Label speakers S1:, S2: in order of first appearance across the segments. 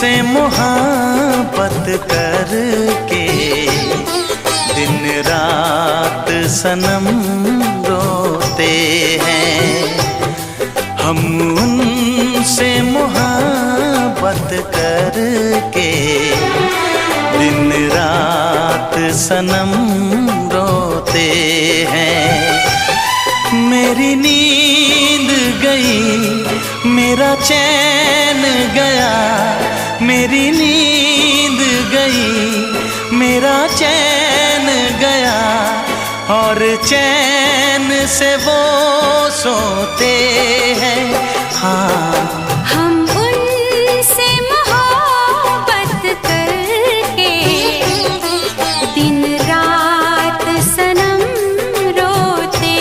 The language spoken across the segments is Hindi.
S1: तुमसे मोहब्बत करके दिन रात सनम रोते हैं। हम उनसे मोहब्बत करके दिन रात सनम रोते हैं। मेरी नींद गई, मेरा चैन गया, मेरी नींद गई, मेरा चैन गया, और चैन से वो सोते हैं। हाँ,
S2: हम उनसे मोहब्बत करके दिन रात सनम रोते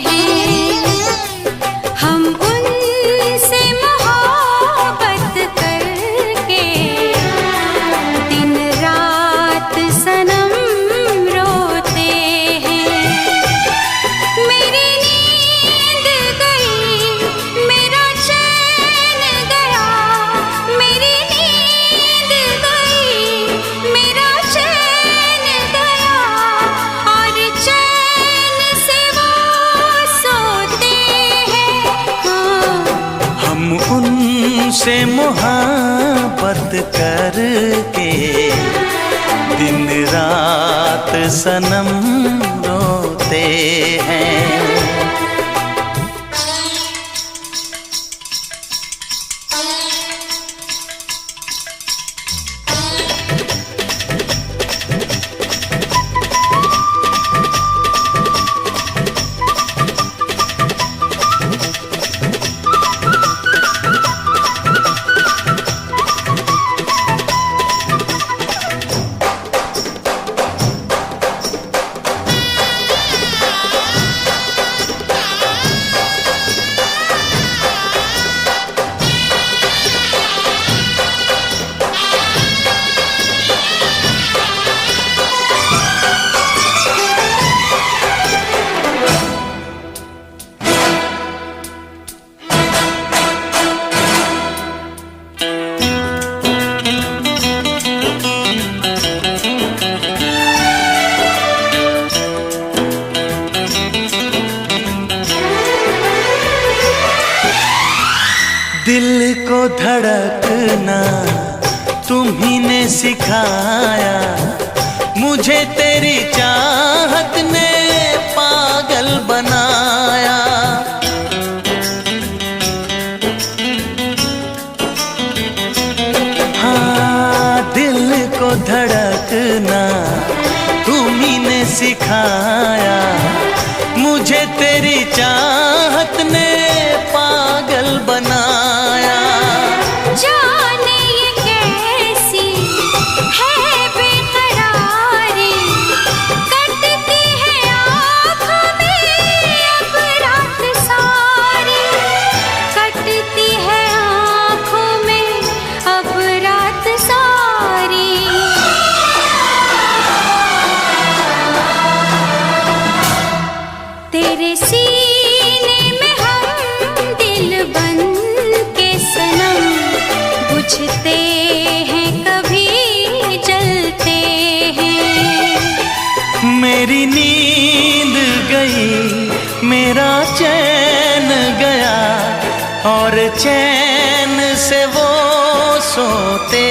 S2: हैं। हम उनसे मोहब्बत करके दिन रात सनम रोते हैं। मेरी नींद गई, मेरा चैन गया, मेरी नींद गई, मेरा चैन गया, और चैन से वो सोते हैं। हाँ,
S1: हम उनसे मोहब्बत करके दिन रात सनम रोते हैं। दिल को धड़कना तुम्ही ने सिखाया, मुझे तेरी चाहत ने पागल बनाया। हाँ, दिल को धड़कना तुम्ही ने सिखाया, मुझे तेरी चाहत ने पागल बनाया।
S2: जाने ये कैसी है बेकरारी, कटती है आँखों में अब रात सारी, कटती है आँखों में अब रात सारी। तेरे सीने में हम दिल बन के सनम बुझते हैं, कभी जलते हैं।
S1: मेरी नींद गई, मेरा चैन गया, और चैन से वो सोते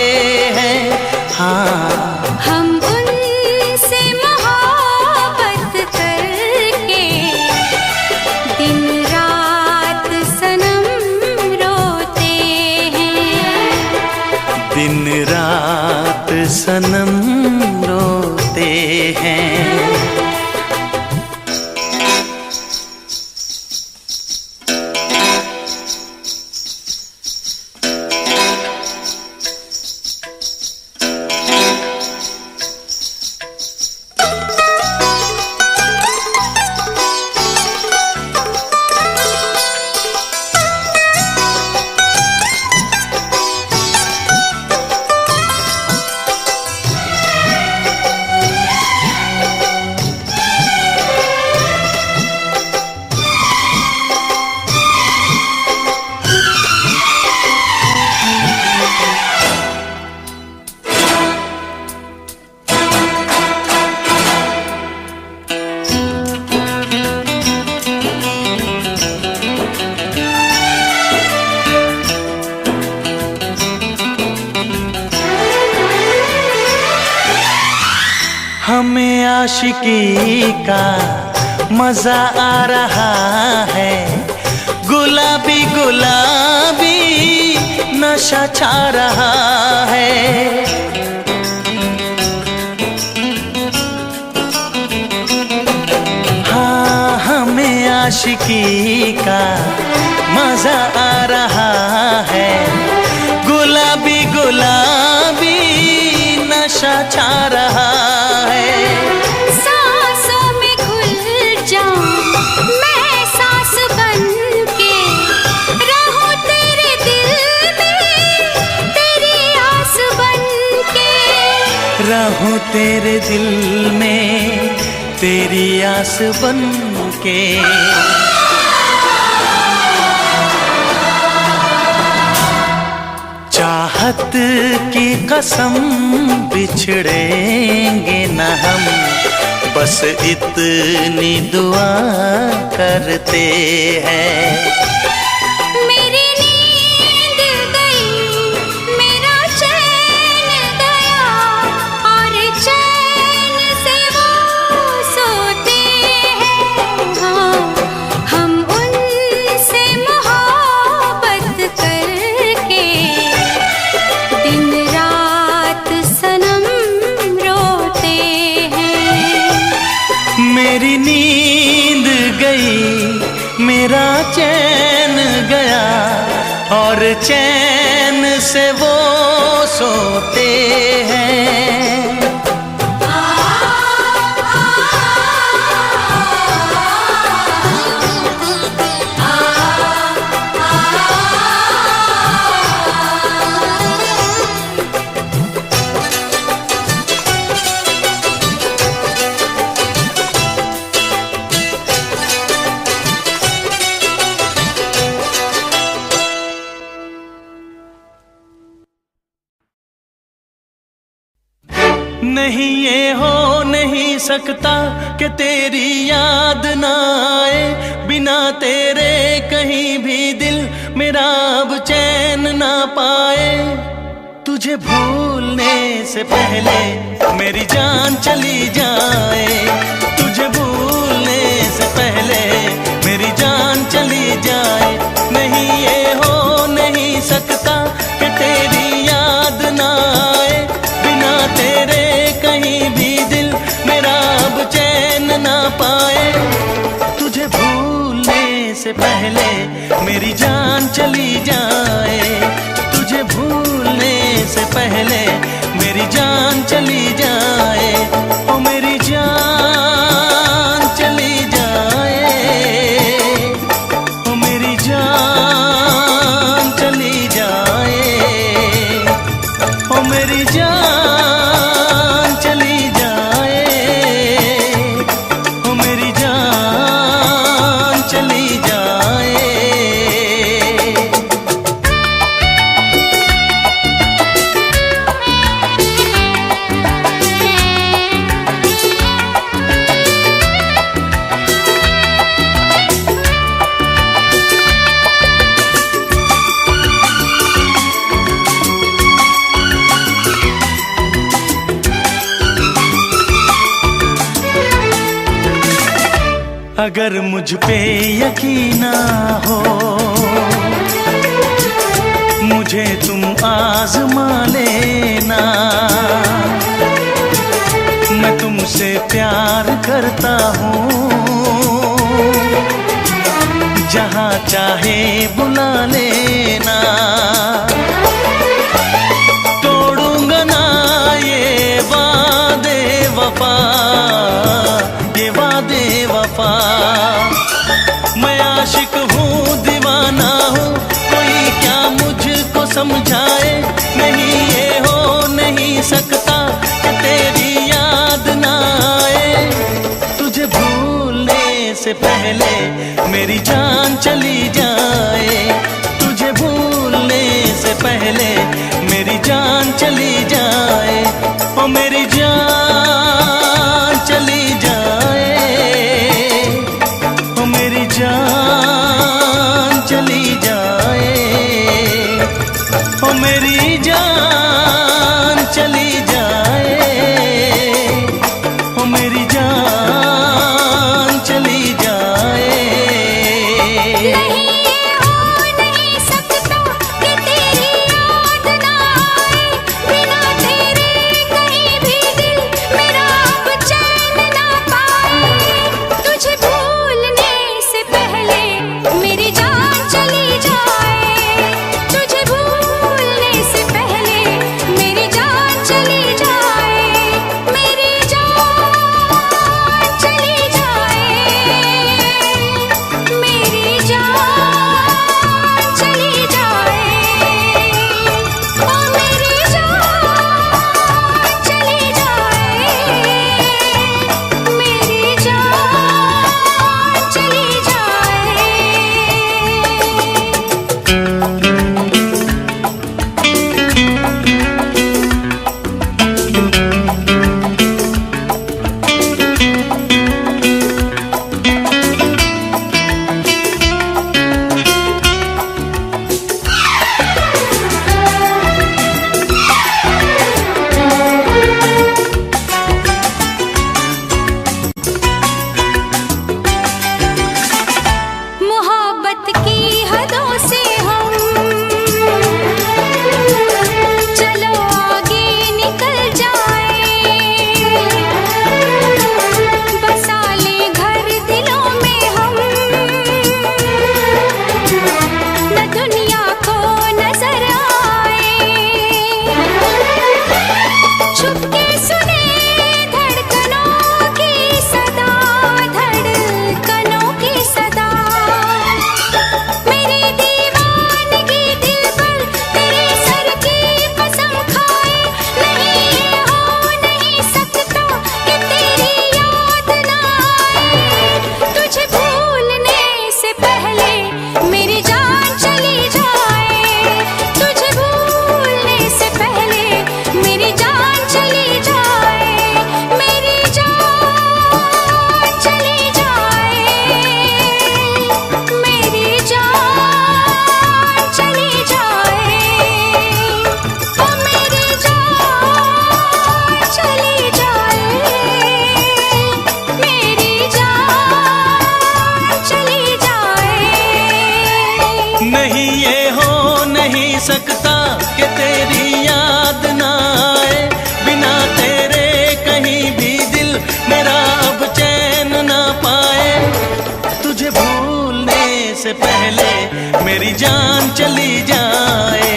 S1: हैं। हाँ,
S2: हम उनसे मोहब्बत करके दिन रात सनम रोते हैं।
S1: दिन रात सनम रोते हैं। हमें आशिकी का मजा आ रहा है, गुलाबी गुलाबी नशा छा रहा है। हाँ, हमें आशिकी का मजा आ रहा है, गुलाबी गुलाबी नशा छा रहा है।
S2: सांसों में घुल जाऊं मैं सांस बन के, रहूं तेरे दिल में तेरी आस बन के,
S1: रहूं तेरे दिल में तेरी आस बन के। चाहत की कसम बिछड़ेंगे न हम, बस इतनी दुआ करते हैं।
S2: मेरी नींद गई मेरा चैन गया, और चैन से वो सोते हैं। हाँ, हम उनसे मोहब्बत करके दिन रात सनम रोते हैं।
S1: मेरी नींद गई मेरा चैन गया, और चैन से वो सोते हैं। नहीं ये हो नहीं सकता कि तेरी याद ना आए, बिना तेरे कहीं भी दिल मेरा अब चैन ना पाए। तुझे भूलने से पहले मेरी जान चली जाए, तुझे भूलने से पहले मेरी जान चली जाए। नहीं ये हो नहीं सकता कि तेरी याद ना आए, बिना तेरे कहीं भी दिल मेरा अब चैन ना पाए। तुझे भूलने से पहले मेरी जान चली जाए, तुझे भूलने से पहले मेरी जान चली जाए। ओ मेरी जान चली जाए, ओ मेरी जान चली जाए, ओ मेरी जान चली जाए, ओ मेरी जान चली जाए। अगर मुझ पे यकीन ना हो, मुझे तुम आज़मा लेना। मैं तुमसे प्यार करता हूँ, जहाँ चाहे बुला लेना। तोड़ूंगा ना ये वादे वफा, ये वादे वफा। मैं आशिक हूँ दीवाना हूँ, कोई क्या मुझको समझाए। नहीं ये हो नहीं सकता कि तेरी याद ना आए। तुझे भूलने से पहले मेरी जान चली जाए, तुझे भूलने से पहले मेरी जान चली जाए। ओ मेरी जान चली जाए, ओ मेरी जान चली जाए, ओ मेरी जान चली जाए, नहीं ये हो नहीं सकता कि तेरी याद ना आए, बिना तेरे कहीं भी दिल मेरा अब चैन ना पाए। तुझे भूलने से पहले मेरी जान चली जाए,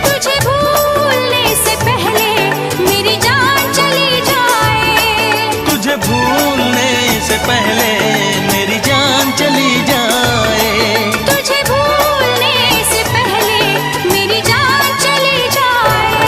S2: तुझे भूलने से पहले मेरी जान चली जाए,
S1: तुझे भूलने से पहले मेरी जान चली जाए।
S2: तुझे भूलने से पहले मेरी जान चली जाए।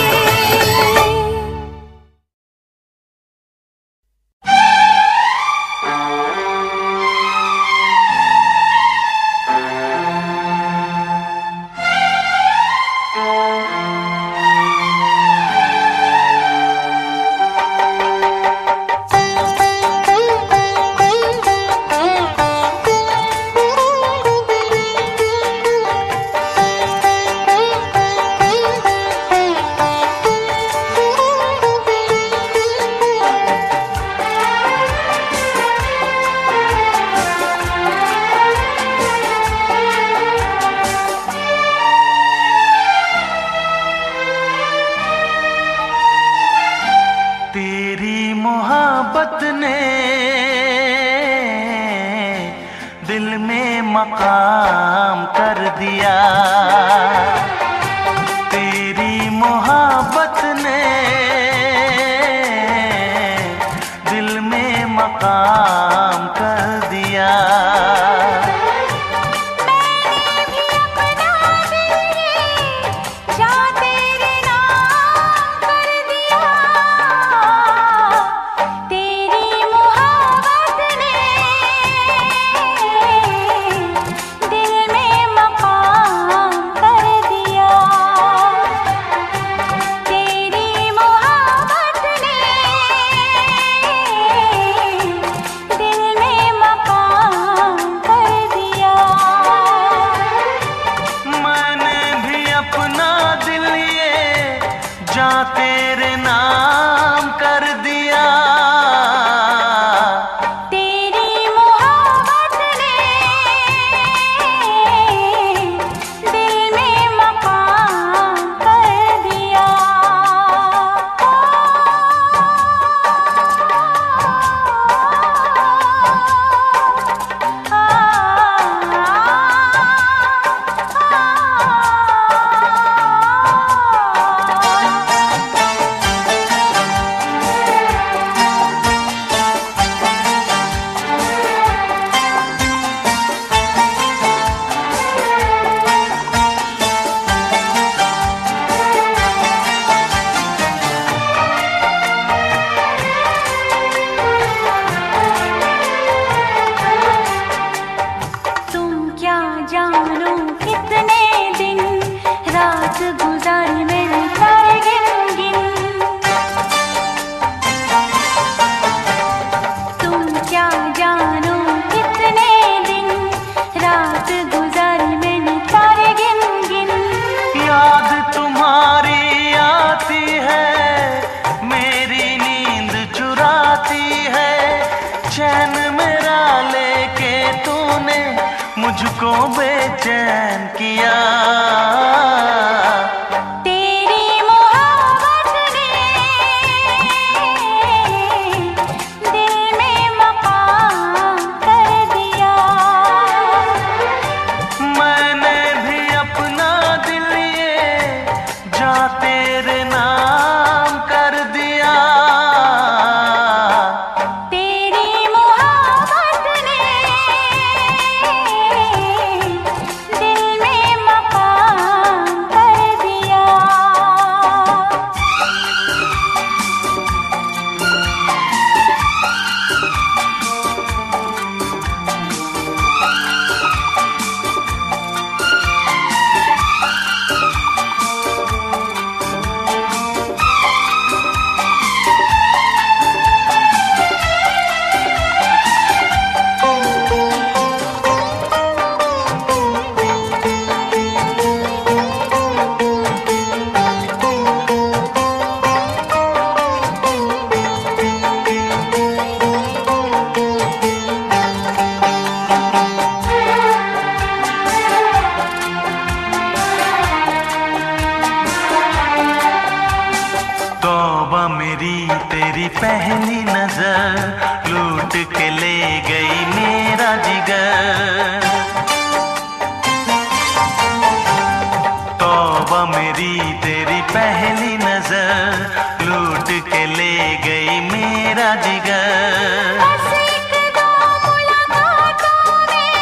S1: मेरी तेरी पहली नजर लूट के ले गई मेरा जिगर।
S2: बस एक दो मुलाकातों में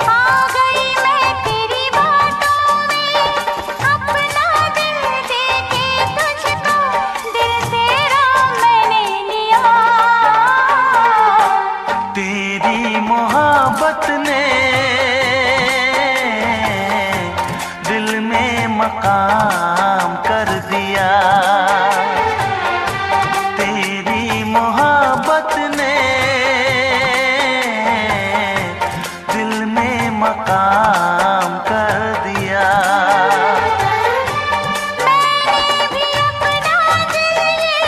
S2: आ गई मैं तेरी बातों में, अपना दिल देके तुझको दिल तेरा मैंने लिया।
S1: तेरी मोहब्बत ने दिल में मकाम कर दिया। तेरी मोहब्बत ने दिल में मकाम कर दिया।
S2: मैंने भी अपना दिल ये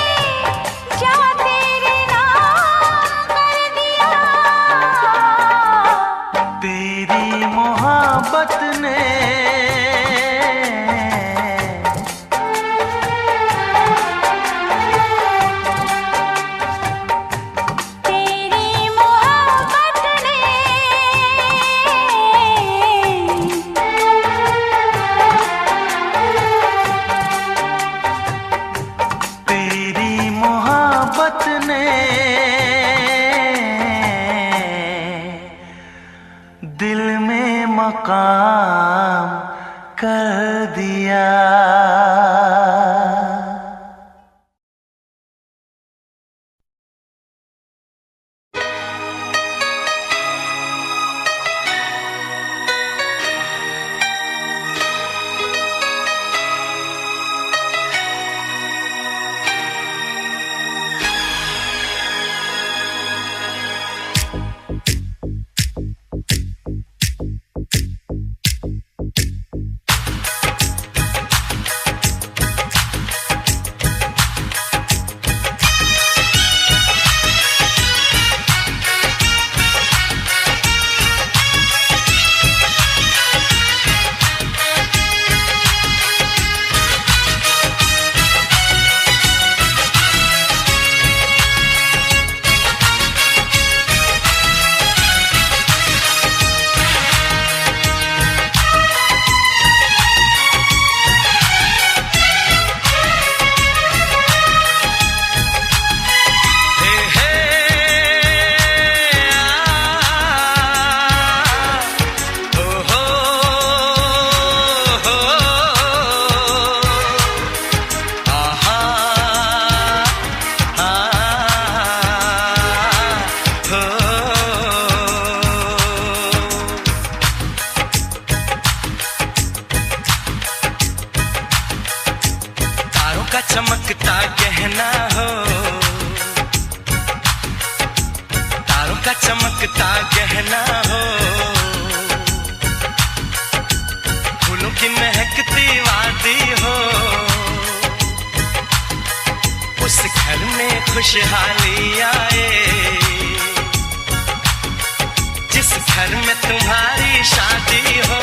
S2: जा तेरे नाम कर दिया।
S1: तेरी मोहब्बत ने
S2: तेरी मोहब्बत ने
S1: तेरी मोहब्बत ने दिल में मकाम कर दिया। का चमकता गहना हो, तारों का चमकता गहना हो, फूलों की महकती वादी हो, उस घर में खुशहाली आए जिस घर में तुम्हारी शादी हो।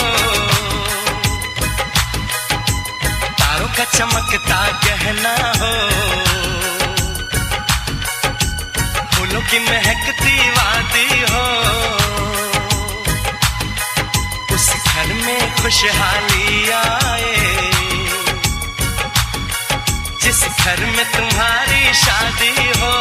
S1: तारों का चमकता गहना हो, फूलों की महकती वादी हो, उस घर में खुशहाली आए जिस घर में तुम्हारी शादी हो।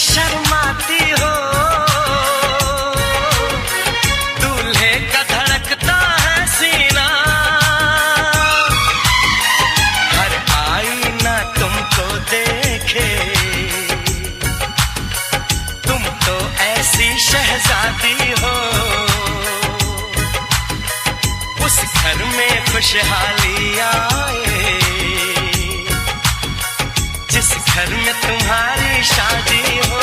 S1: शर्माती हो दूल्हे का धड़कता है सीना, हर आईना तुमको देखे, तुम तो ऐसी शहजादी हो, उस घर में खुशहाली आए घर में तुम्हारी शादी हो।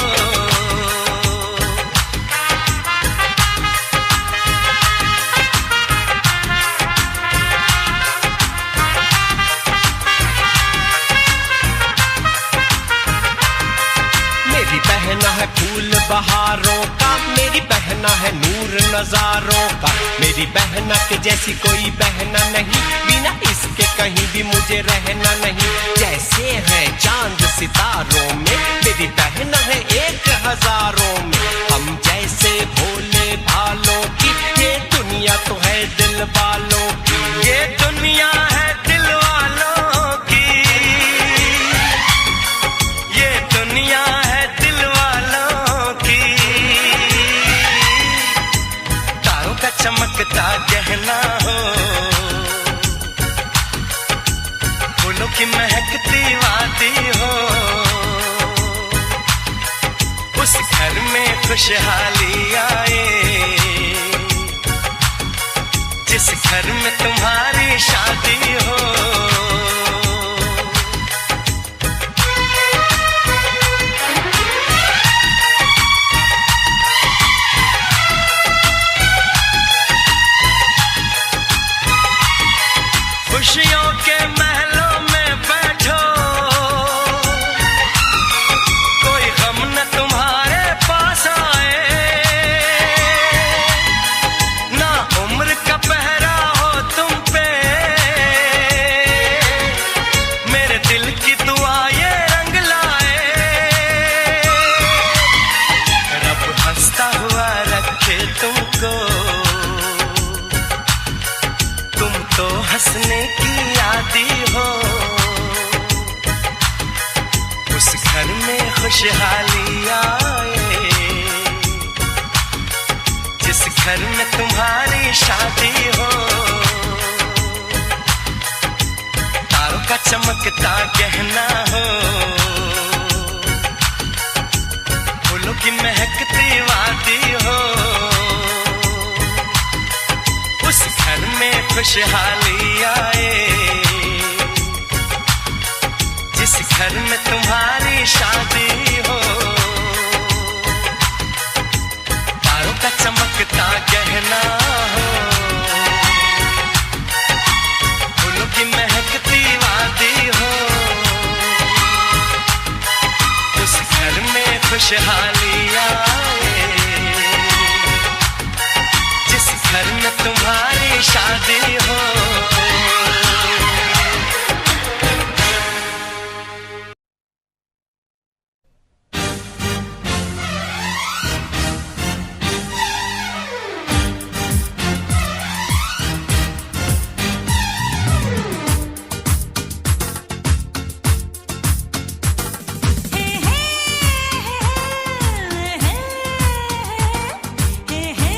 S1: मेरी बहना है फूल बहारों का, मेरी बहना है नूर नजारों का, मेरी बहना के जैसी कोई बहना नहीं, बिना इसके कहीं भी मुझे रहना नहीं। जैसे है चांद सितारों में, मेरी बहना है एक हजारों में, हम जैसे भोले भालों की ये दुनिया तो है दिल वालों की, ये दुनिया है दिल वालों की, ये दुनिया है दिल वालों की। तारों का चमकता गहना हो, फूलों की महकती वादी हो, उस घर में खुशहाली आए, जिस घर में तुम्हारी शादी हो। खुशियों के महलों में बैठो, कोई गम न तुम्हारे पास आए, ना उम्र का पहरा हो तुम पे, मेरे दिल की दुआ ये रंग लाए, रब हंसता हुआ रखे तुमको, तुम तो हंसने की आदी हो, उस घर में खुशहाली आए, जिस घर में तुम्हारी शादी हो। तारों का चमकता गहना हो, फूलों की महकती वादी हो, उस घर में खुशहाली आए, जिस घर में तुम्हारी शादी हो। तारों का चमकता गहना हो, फूलों की महकती वादी हो, उस घर में खुशहाली आए, जिस घर में तुम्हारी शादी हो।
S2: हे हे हे हे हे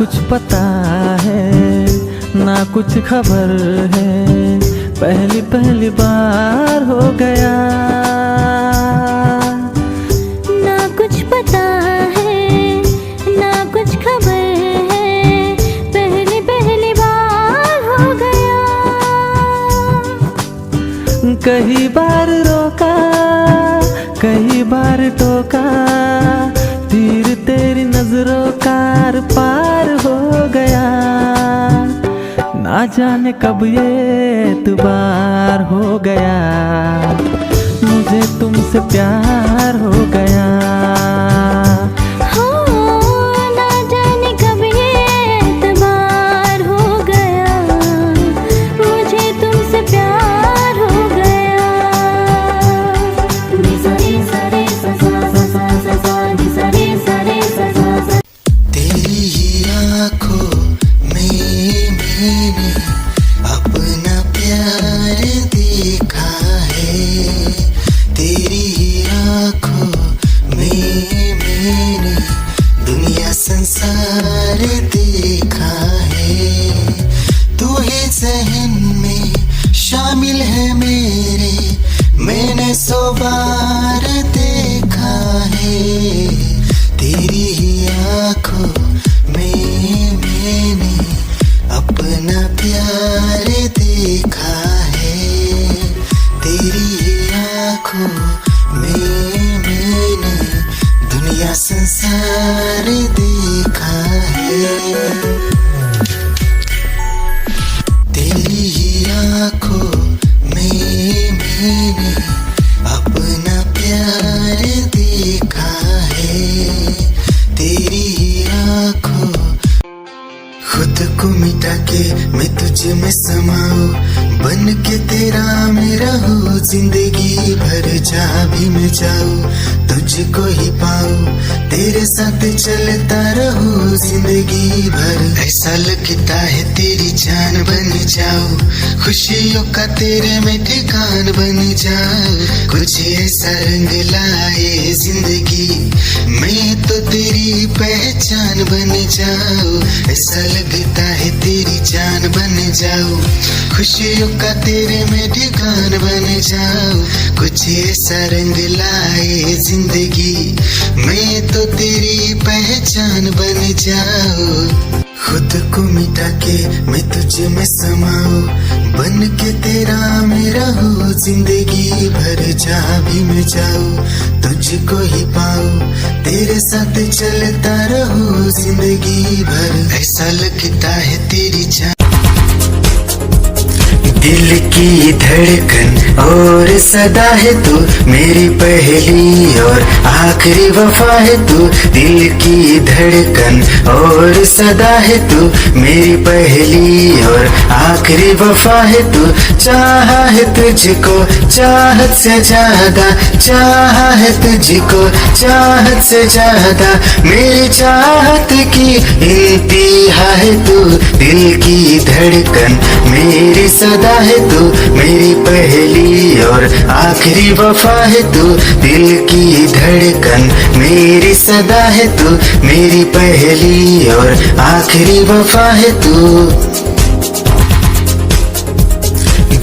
S1: कुछ पता है ना कुछ खबर है, पहली पहली बार हो गया।
S2: ना कुछ पता है ना कुछ खबर है, पहली पहली बार हो गया।
S1: कई बार रोका कई बार टोका, तीर तेरी नजरों का आर पार हो गया। ना जाने कब ये एतबार हो गया, मुझे तुमसे प्यार हो गया।
S2: हो ना जाने कब ये एतबार हो गया, मुझे तुमसे प्यार हो गया। निसरे सरे ससा ससा ससा निसरे सरे ससा ससा।
S3: तेरी ही आँखों में मैंने अपना प्यार देखा है। तेरी ही आँखों में मैंने दुनिया संसार देखा है। तू ही ज़हन में शामिल है मेरे, मैंने 100 बार देखा है। तेरी ही आँखों में मैंने अपना प्यार देखा है। तेरी ही आँखों में मैंने दुनिया संसार देखा है। तेरी ही आँखों में मैंने अपना प्यार देखा है। तेरी ही आँखों खुद को मिटा के मैं तुझ में समाऊं, बन के तेरा मैं रहूं। जिंदगी भर जहाँ भी मैं जाऊं तुझको ही पाऊं, तेरे साथ चलता रहूं जिंदगी भर। ऐसा लगता है तेरी जान बन जाऊं, खुशियों का तेरे में ठिकान बन जाऊं। कुछ ऐसा रंग लाए जिंदगी, मैं तो तेरी पहचान बन जाऊं। ऐसा लगता है तेरी जान बन जाऊं, खुशियों का तेरे में ठिकान बन जाऊं। कुछ ऐसा रंग लाए जिंदगी, मैं तो तेरी पहचान बन जाऊं। खुद को मिटा के मैं तुझ में समाऊं, बन के तेरा मैं रहूं। जिंदगी भर जहाँ भी मैं जाऊं तुझको ही पाऊं, तेरे साथ चलता रहूं जिंदगी भर। ऐसा लगता है तेरी जान दिल की धड़कन और सदा है तू, मेरी पहली और आखिरी वफा है तू। दिल की धड़कन और सदा है तू, मेरी पहली और आखिरी वफा है तू। चाहा है तुझको चाहत से ज्यादा, चाहा है तुझको चाहत से ज्यादा, मेरी चाहत की इंतहा है तू। दिल की धड़कन मेरी सदा है तू, मेरी पहली और आखिरी वफा है तू। दिल की धड़कन मेरी सदा है तू, मेरी पहली और आखिरी वफा है तू।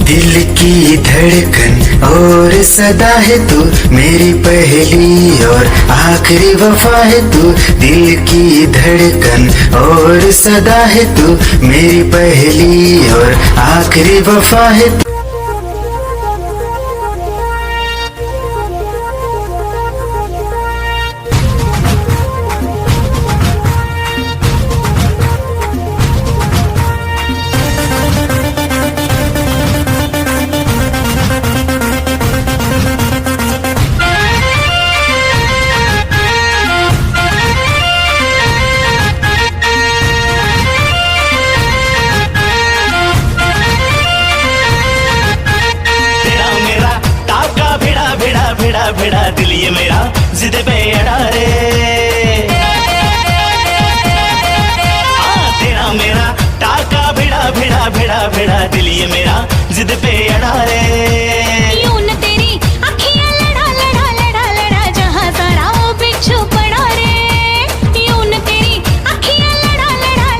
S3: दिल की धड़कन और सदा है तू, मेरी पहली और आखिरी वफा है तू। दिल की धड़कन और सदा है तू, मेरी पहली और आखिरी वफा है तू।
S4: भिड़ा दिल ये मेरा जिद पे अड़ा रे। तेरा मेरा टाका भिड़ा भिड़ा भिड़ा भिड़ा दिल ये मेरा जिद पे अड़ा रे।
S2: यूं न तेरी अखियां लड़ा लड़ा लड़ा लड़ा, जहां सारा बिच्छू पड़ा रे। यूं न तेरी अखियां लड़ा लड़ा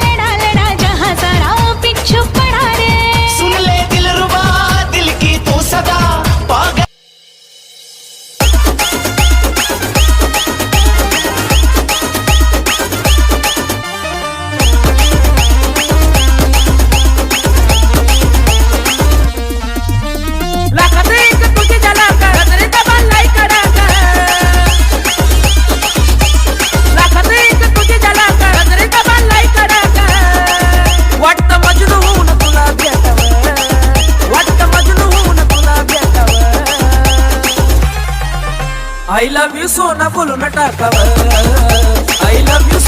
S5: लव यू सोना बोलो ना टाकाव, आई लव यू